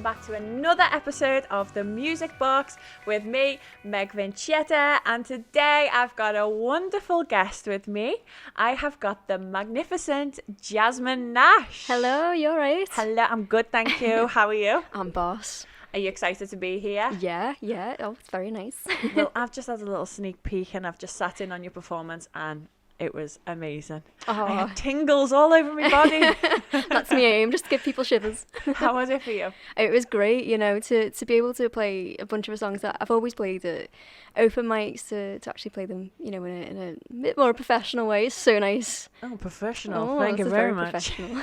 back to another episode of The Music Box with me, Meg Vincetta, and today I've got a wonderful guest with me. I have got the magnificent Jasmin Nash. Hello, you alright? Hello, I'm good, thank you. How are you? I'm boss. Are you excited to be here? Yeah. Oh, it's very nice. Well, I've just had a little sneak peek and I've just sat in on your performance and it was amazing. Oh. I had tingles all over my body. That's my aim, just to give people shivers. How was it for you? It was great, you know, to be able to play a bunch of songs that I've always played at open mics, to actually play them, you know, in a bit more professional way. It's so nice. Oh, professional. Oh, Thank you very much. Professional.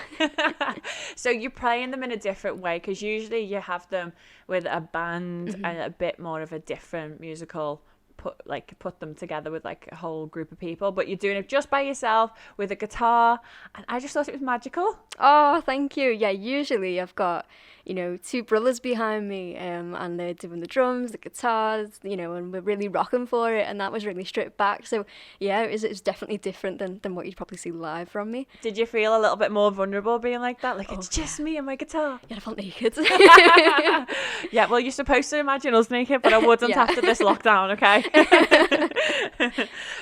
So you're playing them in a different way, because usually you have them with a band and a bit more of a different musical put them together with like a whole group of people, but you're doing it just by yourself with a guitar, and I just thought it was magical. Oh, thank you. Yeah, usually I've got, you know, two brothers behind me, and they're doing the drums, the guitars, you know, and we're really rocking for it, and that was really stripped back. So yeah, it was definitely different than what you'd probably see live from me. Did you feel a little bit more vulnerable being like that? Like, it's just me and my guitar. Yeah, I felt naked. Yeah, well, you're supposed to imagine us naked, but I wouldn't after this lockdown, okay?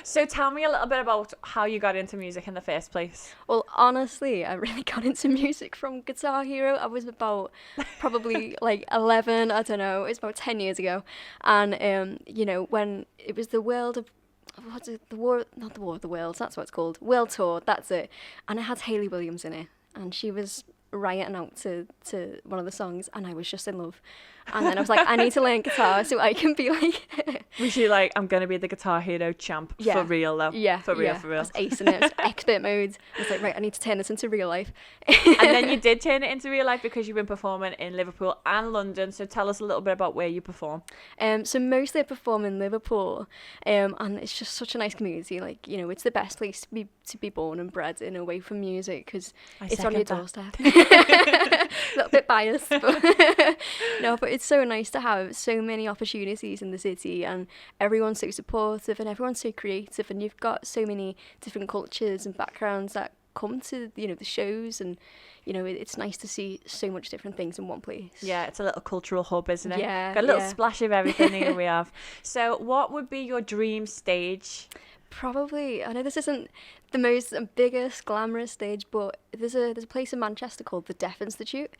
So tell me a little bit about how you got into music in the first place. Well, honestly, I really got into music from Guitar Hero. I was about probably like 11, I don't know, it's about 10 years ago. And, you know, when it was the World of, what's it, the War, not the War of the Worlds, that's what it's called, World Tour, that's it. And it had Hayley Williams in it, and she was rioting out to one of the songs, and I was just in love. And then I was like, I need to learn guitar so I can be like... Was she like, I'm going to be the Guitar Hero champ? Yeah. For real, though? Yeah. For real. I was acing it. It was expert mode. I was like, right, I need to turn this into real life. And then you did turn it into real life because you've been performing in Liverpool and London. So tell us a little bit about where you perform. So mostly I perform in Liverpool, and it's just such a nice community. Like, you know, it's the best place to be born and bred in, away from music, because it's on your doorstep. A little bit biased, but no, but it's so nice to have so many opportunities in the city, and everyone's so supportive and everyone's so creative, and you've got so many different cultures and backgrounds that come to, you know, the shows, and you know, it's nice to see so much different things in one place. Yeah, it's a little cultural hub, isn't it? Yeah, got a little splash of everything here we have. So what would be your dream stage? Probably, I know this isn't the most biggest glamorous stage, but there's a place in Manchester called the Deaf Institute,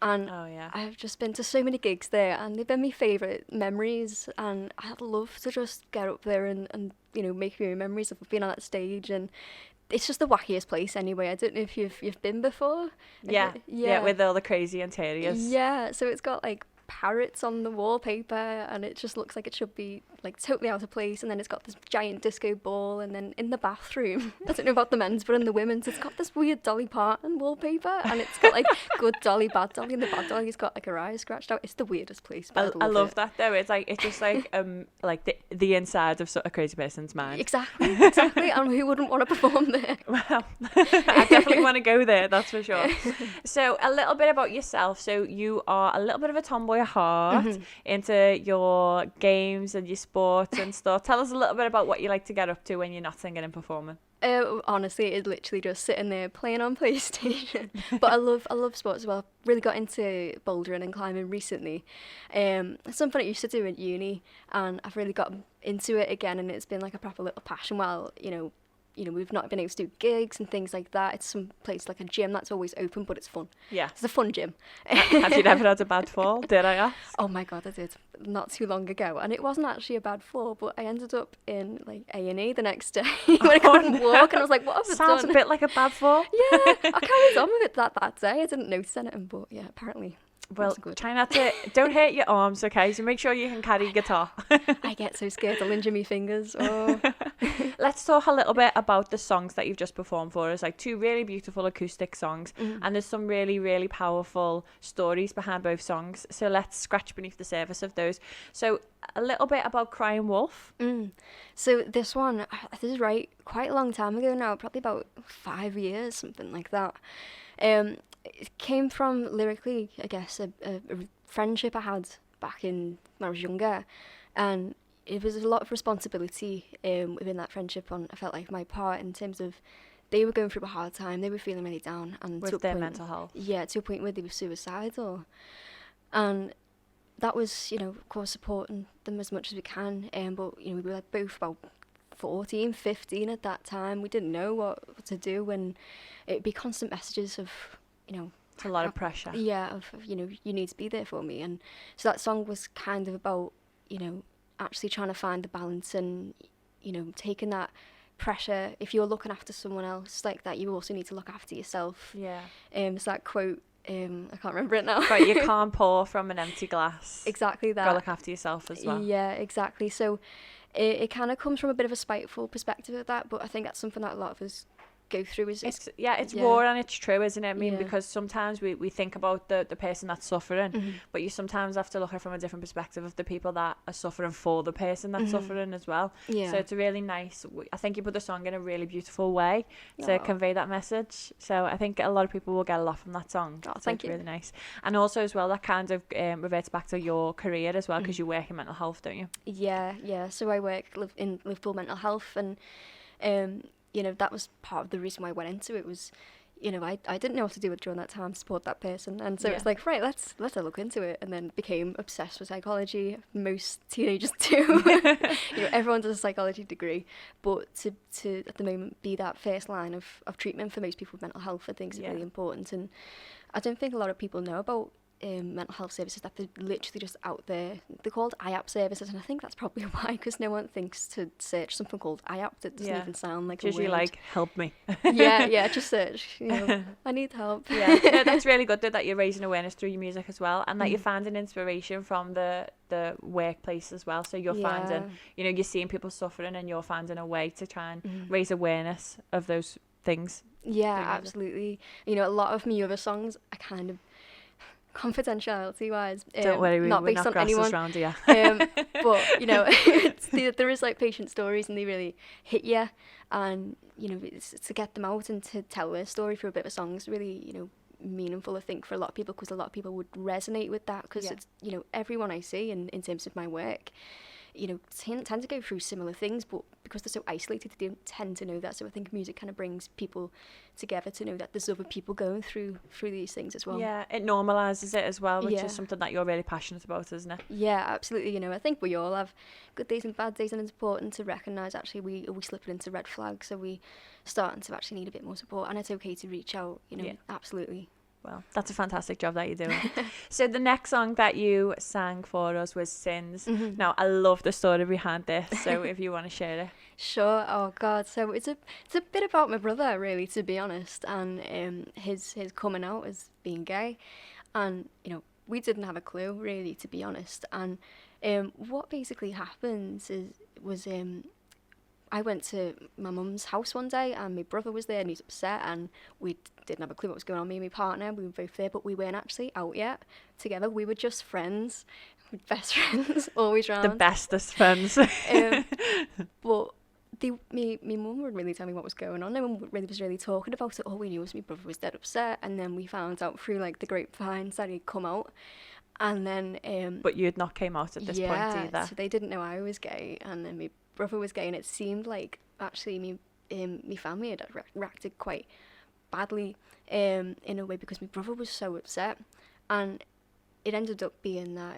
and I've just been to so many gigs there, and they've been my favourite memories, and I'd love to just get up there and you know, make my own memories of being on that stage. And it's just the wackiest place anyway. I don't know if you've been before. Yeah, with all the crazy interiors. Yeah, so it's got like parrots on the wallpaper, and it just looks like it should be like totally out of place. And then it's got this giant disco ball, and then in the bathroom, I don't know about the men's, but in the women's, it's got this weird Dolly Parton wallpaper, and it's got like good Dolly, bad Dolly, and the bad Dolly's got like her eyes scratched out. It's the weirdest place, but I love that though. It's just like the inside of a crazy person's mind. Exactly, and who wouldn't want to perform there? Well, I definitely want to go there, that's for sure. So a little bit about yourself. So you are a little bit of a tomboy at heart, into your games and your sports and stuff. Tell us a little bit about what you like to get up to when you're not singing and performing. Honestly, it's literally just sitting there playing on PlayStation. But I love sports as well. Really got into bouldering and climbing recently. It's something I used to do at uni, and I've really got into it again, and it's been like a proper little passion. While you know, we've not been able to do gigs and things like that. It's some place like a gym that's always open, but it's fun. Yeah. It's a fun gym. Have you never had a bad fall, did I ask? Oh my God, I did. Not too long ago. And it wasn't actually a bad fall, but I ended up in like A&E the next day when I couldn't walk, and I was like, what have I done? Sounds a bit like a bad fall. Yeah, I carried on with it that day. I didn't notice anything, but yeah, apparently. Well, try not to, don't hurt your arms, okay? So make sure you can carry your guitar. I get so scared, I'll injure my fingers. Oh. Let's talk a little bit about the songs that you've just performed for us. Like, two really beautiful acoustic songs, and there's some really, really powerful stories behind both songs. So let's scratch beneath the surface of those. So a little bit about Crying Wolf. So this one, this is right, quite a long time ago now, probably about 5 years, something like that. It came from, lyrically, I guess, a friendship I had back when I was younger, and it was a lot of responsibility within that friendship on, I felt like, my part, in terms of they were going through a hard time, they were feeling really down, and with their mental health. Yeah, to a point where they were suicidal. And that was, of course, supporting them as much as we can. But, we were like both about 14, 15 at that time. We didn't know what to do, and it'd be constant messages of, it's a lot of pressure. Yeah, of you need to be there for me. And so that song was kind of about, actually trying to find the balance and, taking that pressure. If you're looking after someone else like that, you also need to look after yourself. Yeah. It's that quote, I can't remember it now. But you can't pour from an empty glass. Exactly that. Gotta look after yourself as well. Yeah, exactly. So it kind of comes from a bit of a spiteful perspective of that, but I think that's something that a lot of us go through. It's raw and it's true, isn't it? I mean, Yeah. because sometimes we think about the person that's suffering, Mm-hmm. but you sometimes have to look at it from a different perspective of the people that are suffering for the person that's suffering as well. Yeah. So it's a really nice, I think you put the song in a really beautiful way to Aw. convey that message. So I think a lot of people will get a lot from that song. Oh, So thank it's you. really nice. And also as well, that kind of reverts back to your career as well, because you work in mental health, don't you? Yeah. So I live in Liverpool Mental Health, and that was part of the reason why I went into it. Was, I didn't know what to do during that time to support that person, and so Yeah. it's like, right, let's look into it, and then became obsessed with psychology. Most teenagers do. Everyone does a psychology degree, but to at the moment be that first line of treatment for most people with mental health, I think is really important. And I don't think a lot of people know about mental health services, that they're literally just out there. They're called IAP services, and I think that's probably why, because no one thinks to search something called IAP that doesn't even sound like a usually word. like, help me. yeah, just search, I need help. Yeah, no, that's really good though, that you're raising awareness through your music as well, and that you're finding inspiration from the workplace as well. So you're finding, you're seeing people suffering, and you're finding a way to try and raise awareness of those things. Yeah, absolutely. A lot of my other songs are kind of confidentiality wise, Don't worry, not we're based not on anyone, around here. but there is like patient stories, and they really hit you, and it's to get them out and to tell their story through a bit of a song is really meaningful, I think, for a lot of people, because a lot of people would resonate with that, because it's everyone I see in terms of my work tend to go through similar things, but because they're so isolated, they don't tend to know that. So I think music kind of brings people together to know that there's other people going through these things as well. Yeah, it normalises it as well, which is something that you're really passionate about, isn't it? Yeah, absolutely. I think we all have good days and bad days, and it's important to recognise actually we slipping into red flags, so we starting to actually need a bit more support, and it's okay to reach out. Absolutely. Well, that's a fantastic job that you're doing. So the next song that you sang for us was Sins. Mm-hmm. Now, I love the story behind this, so if you want to share it. Sure. Oh God. So it's a bit about my brother, really, to be honest, and his coming out as being gay, and we didn't have a clue, really, to be honest. And what basically happens was I went to my mum's house one day, and my brother was there, and he's upset, and we didn't have a clue what was going on. Me and my partner, we were both there, but we weren't actually out yet together. We were just friends, best friends, always round. The bestest friends. But my mum would really tell me what was going on. No one really was really talking about it. All we knew was my brother was dead upset, and then we found out through like the grapevines that he'd come out. And then but you had not came out at this point either. So they didn't know I was gay, and then my brother was gay, and it seemed like actually me family had reacted quite badly in a way, because my brother was so upset, and it ended up being that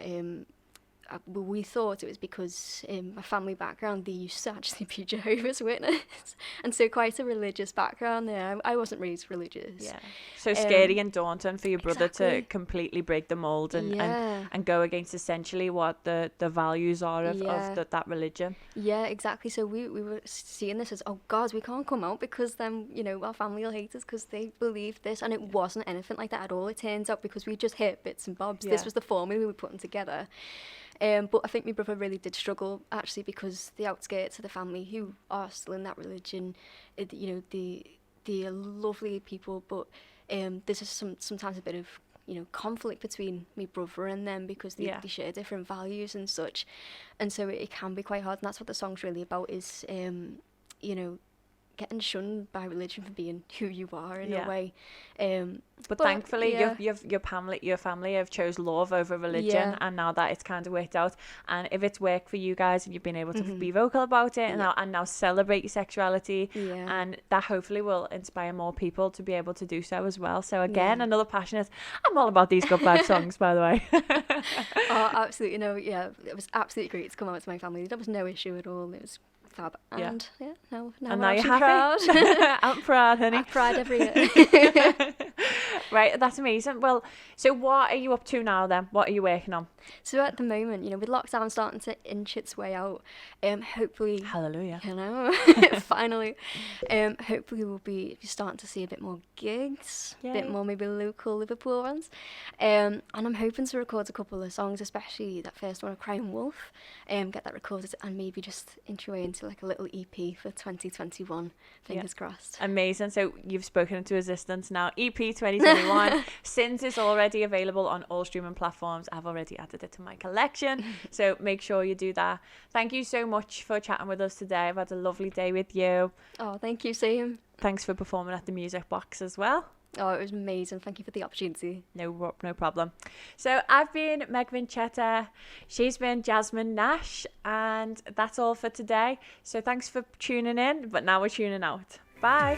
we thought it was because my family background, they used to actually be Jehovah's Witness, and so quite a religious background there. I wasn't raised religious. Yeah. So scary and daunting for your brother exactly. to completely break the mold and go against essentially what the values are of that religion. Yeah, exactly. So we were seeing this as, oh God, we can't come out because then, our family will hate us because they believe this. And it wasn't anything like that at all. It turns out, because we just hit bits and bobs. Yeah. This was the formula we were putting together. But I think my brother really did struggle, actually, because the outskirts of the family who are still in that religion, they are lovely people, but there's just sometimes a bit of conflict between my brother and them, because they share different values and such, and so it can be quite hard. And that's what the song's really about, is getting shunned by religion for being who you are in a way. But thankfully, your family have chose love over religion, and now that it's kind of worked out, and if it's worked for you guys and you've been able to be vocal about it, and now celebrate your sexuality, and that hopefully will inspire more people to be able to do so as well. So again, another passionate. I'm all about these good vibe songs, by the way. Oh, absolutely. No, yeah, it was absolutely great to come out to my family. There was no issue at all. It was fab. And now you're happy. Proud. I'm proud, honey. I'm proud every year. Right, that's amazing. Well, so what are you up to now then? What are you working on? So at the moment, with lockdown starting to inch its way out, hopefully... Hallelujah. Finally. Hopefully we'll be starting to see a bit more gigs, a bit more maybe local Liverpool ones. And I'm hoping to record a couple of songs, especially that first one, Crying Wolf, get that recorded and maybe just intro into like a little EP for 2021. Fingers crossed. Amazing. So you've spoken into existence now. EP 2021. Since it's already available on all streaming platforms, I've already added it to my collection. So make sure you do that. Thank you so much for chatting with us today. I've had a lovely day with you. Oh, thank you, same. Thanks for performing at the Music Box as well. Oh, it was amazing. Thank you for the opportunity. No problem. So I've been Meg Vincetta. She's been Jasmin Nash. And that's all for today. So thanks for tuning in. But now we're tuning out. Bye.